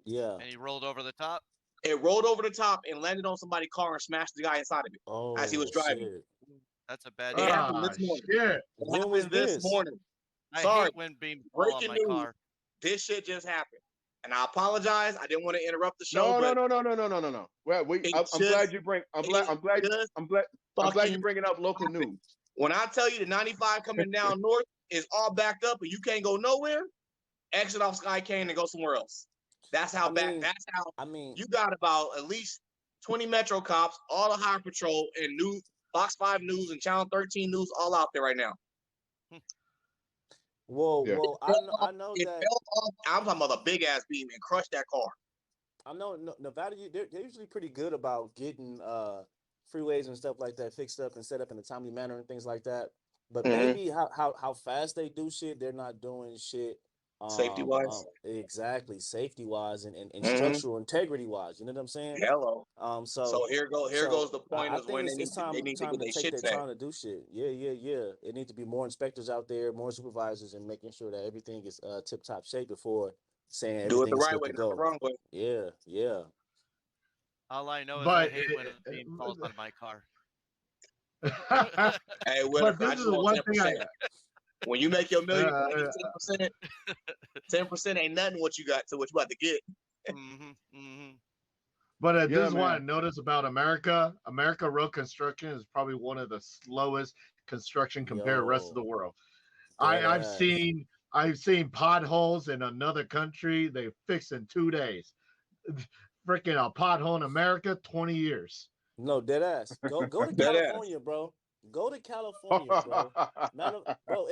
Yeah. And he rolled over the top. It rolled over the top and landed on somebody's car and smashed the guy inside of it Oh, as he was driving. shit. That's a bad. Yeah. deal. happened this morning. Shit. It When was happened this this? morning. I Sorry. hate when beams fall on Breaking my news. car. This shit just happened. And I apologize. I didn't want to interrupt the show. No. but Well, I'm glad you bring. I'm glad you bringing up local news. When I tell you the 95 coming down north is all backed up and you can't go nowhere, exit off Sky Canyon and go somewhere else. That's how bad. That's how I mean, you got about at least 20 Metro cops, all the High Patrol, and new Fox 5 News and Channel 13 News all out there right now. Yeah. I know It that. fell off. I'm talking about a big ass beam and crushed that car. I know Nevada. They're usually pretty good about getting freeways and stuff like that fixed up and set up in a timely manner and things like that. But maybe how fast they do shit, they're not doing shit Safety-wise? Exactly, safety wise and structural integrity wise. You know what I'm saying? Hello. So Here goes the point I is think when it's time they need to to get their take shit their set. time to do shit. Yeah. It needs to be more inspectors out there, more supervisors, and making sure that everything is tip top shape before saying Do it the everything's right good way, to not the go. wrong way. Yeah. All I know is But I hate when a beam falls on my car. Hey, But Winifred, I this just is want one thing 10%. When you make your million, Uh, when you get 10%, 10% ain't nothing what you got to what you about to get. But Yeah, this is what I man. noticed about America. America road construction is probably one of the slowest construction compared to the rest of the world. I've seen potholes in another country they fix in 2 days. Freaking a pothole in America, 20 years. No, dead ass. Go to Dead ass. California, bro. Go to California, bro. Bro,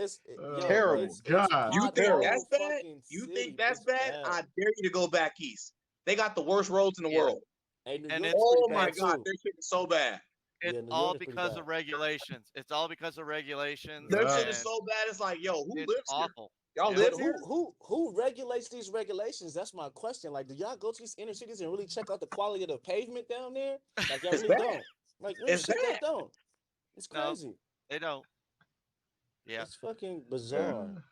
Terrible. God. You think pothole that's bad? fucking You city. think that's It's bad? I dare you to go back east. They got the worst roads in the Yeah. world. Hey, New And York it's is Oh pretty my bad, God, too. their shit is so bad. It's New York all is pretty because bad. of regulations. It's all because of regulations. Their shit and is so bad. It's like, yo, who it's lives here? awful. Y'all Yeah. live But here? who regulates these regulations? That's my question. Like, do y'all go to these inner cities and really check out the quality of the pavement down there? Like, y'all It's really bad. don't. Like, real It's shit, they bad. don't. It's No. crazy. They don't. Yeah. It's fucking bizarre.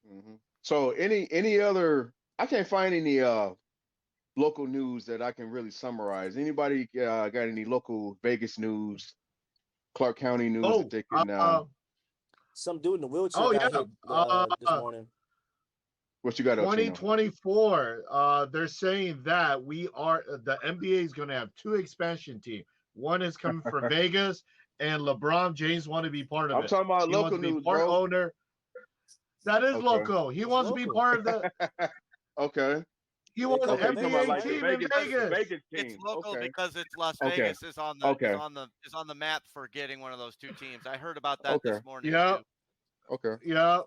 Mhm. So any other? I can't find any local news that I can really summarize. Anybody got any local Vegas news, Clark County news that they can? Some dude in the wheelchair Oh, got yeah. hit this morning. What you got? Ochino? 2024, they're saying that the NBA is going to have 2 expansion teams, One is coming for Vegas, and LeBron James want to be part of I'm it. talking about He wants local to be news, part bro. owner. That is Okay. local. He wants to be local. part of the. Okay. He wants an Okay, you talking about NBA like the team in Vegas, Vegas. Vegas It's team. local Okay. because it's Las Okay. Vegas is on the Okay. is on the map for getting one of those two teams. I heard about that Okay. this morning Yeah, too. Okay. yeah.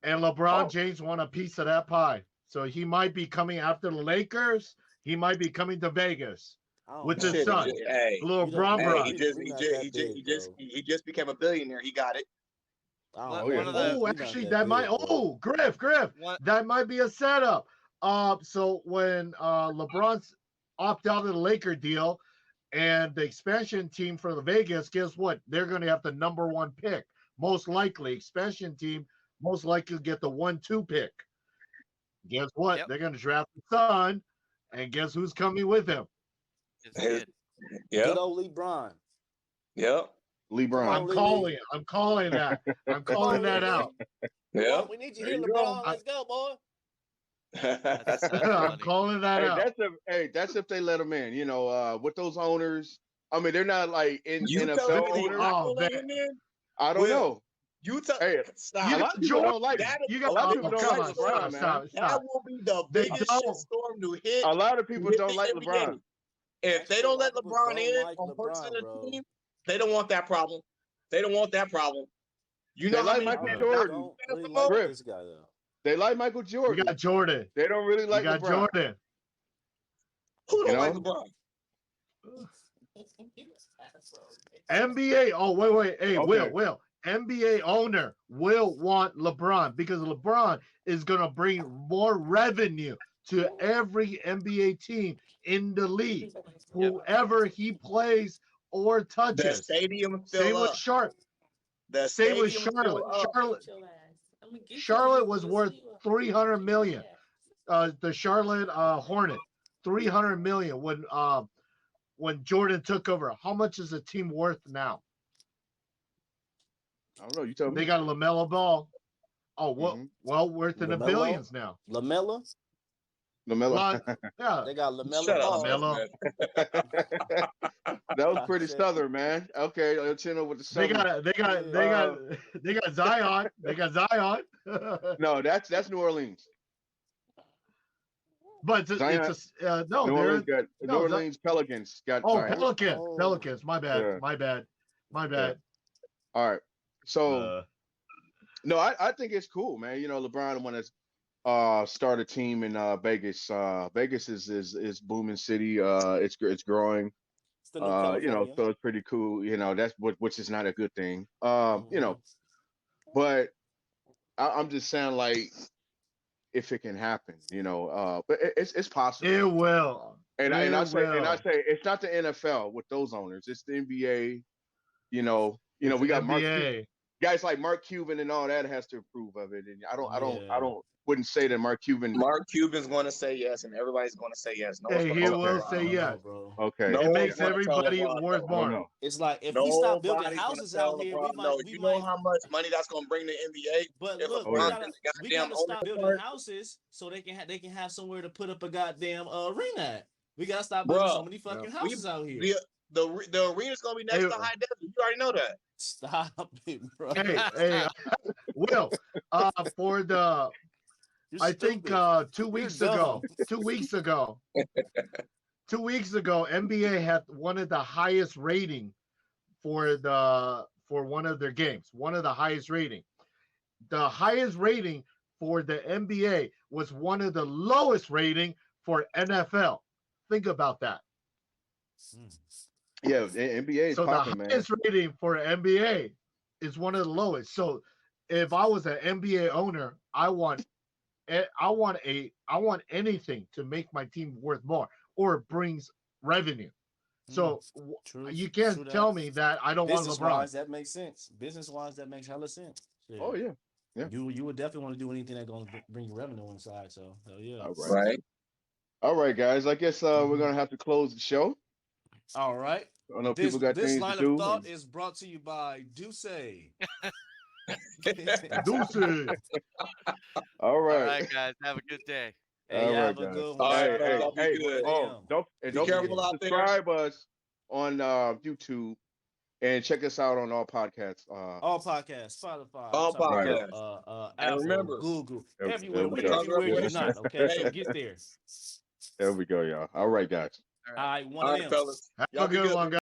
And LeBron Oh. James want a piece of that pie. So he might be coming after the Lakers. He might be coming to Vegas with his Shit, son. hey, Little We don't- Bron we hey, don't- Bron. he just became a billionaire. He got it. I Oh, yeah. don't know. Oh, We not actually, that that might. big, bro. Oh, Griff, What? that might be a setup. So when LeBron's opt out of the Laker deal, and the expansion team for the Vegas, guess what? They're going to have the number 1 pick, most likely. Expansion team most likely get the 1-2 pick. Guess what? Yep. They're going to draft the son, and guess who's coming with him? His kid. Good old LeBron. Yep. LeBron. I'm calling it. I'm calling that. I'm calling that out. Yep. We need you There here, you go. LeBron. Let's go, boy. That's I'm funny. calling that out. That's if they let him in. You know, with those owners. I mean, they're not like You NFL telling me they owners. not Oh, gonna let man. him in? I don't Will, know. You tell Hey, stop. a lot of people don't like. That is- A lot of people don't come like on, LeBron, man. stop. that will be the They biggest don't. shitstorm to hit. A lot of people hit don't the like NBA. LeBron. If they don't let People LeBron don't in like on purchasing LeBron, the bro. team, they don't want that problem. They don't want that problem. You They know how like many Michael people Jordan. don't really the like Griff. this guy though. They like Michael You Jordan. got Jordan. They don't really like You got LeBron. Jordan. Who don't You like know? LeBron? NBA. Oh, wait. Hey, Okay. Will. NBA owner will want LeBron because LeBron is going to bring more revenue to every NBA team in the league. Whoever he plays or The touches. stadium Same fill with up. Charlotte. The Same with stadium Charlotte. fill up. Charlotte was worth 300 million. The Charlotte Hornet, 300 million when Jordan took over. How much is the team worth now? I don't know. You tell me. They got a LaMelo Ball. Oh, well, worth in the LaMelo? billions now. LaMelo? LaMelo. Yeah. They got LaMelo Shut up, Ball. LaMelo. That was pretty southern, man. Okay, let's chin over with the They southern. got Zion. They got Zion. No, that's New Orleans. But Zion, it's no, New they're Orleans got New Orleans Pelicans got Zion. Pelicans. My bad. Yeah. My bad. All right. So no, I think it's cool, man. You know, LeBron want to start a team in Vegas. Vegas is booming city. It's growing. It's the new You know, California. so it's pretty cool. You know, that's which is not a good thing. You know, but I'm just saying, like, if it can happen, you know, but it's possible. It will. And I say it's not the NFL with those owners. It's the NBA. You know, we got guys like Mark Cuban and all that has to approve of it. And I wouldn't say that Mark Cuban's going he will say yes. Bro. Okay. It makes everybody worth more. No. It's like if we stop building Nobody's houses gonna out tell here, LeBron, we you might. know how much money that's going to bring the NBA. But If look, LeBron we goddamn gotta stop owner building part- houses so they can have somewhere to put up a goddamn arena at. We gotta stop building so many fucking houses out here. The arena's going to be next to High Desert. You already know that. Stop it, bro. Hey, Will, for the You're I think stupid. 2 weeks You're ago, dumb. 2 weeks ago, 2 weeks ago, NBA had one of the highest rating for one of their games, one of the highest rating. The highest rating for the NBA was one of the lowest rating for NFL. Think about that. Yeah, the NBA is So popping, the man. highest rating for NBA is one of the lowest. So if I was an NBA owner, I want anything to make my team worth more or brings revenue. So you can't tell me that I don't want LeBron. Business-wise, that makes sense. Business-wise, that makes hella sense. Shit. Oh yeah. You would definitely want to do anything that's gonna bring revenue inside. So hell yeah. All right, guys. I guess we're gonna have to close the show. All right. I know people got things to do. This line of thought is brought to you by Duce. Deuces. All right. All right, guys. Have a good day. Hey, All have right, a guys. good All one. right, Hey, good. don't Be forget careful to out there. subscribe us. on YouTube, and check us out on all podcasts. All podcasts, Spotify, All Right. podcasts. And Apple, remember, Google, There everywhere. we We go. everywhere you're Yes. not. Okay, so Hey. get there. There we go, y'all. All right, guys. All right, one All of right, them. fellas. Have Y'all a be good one, guys.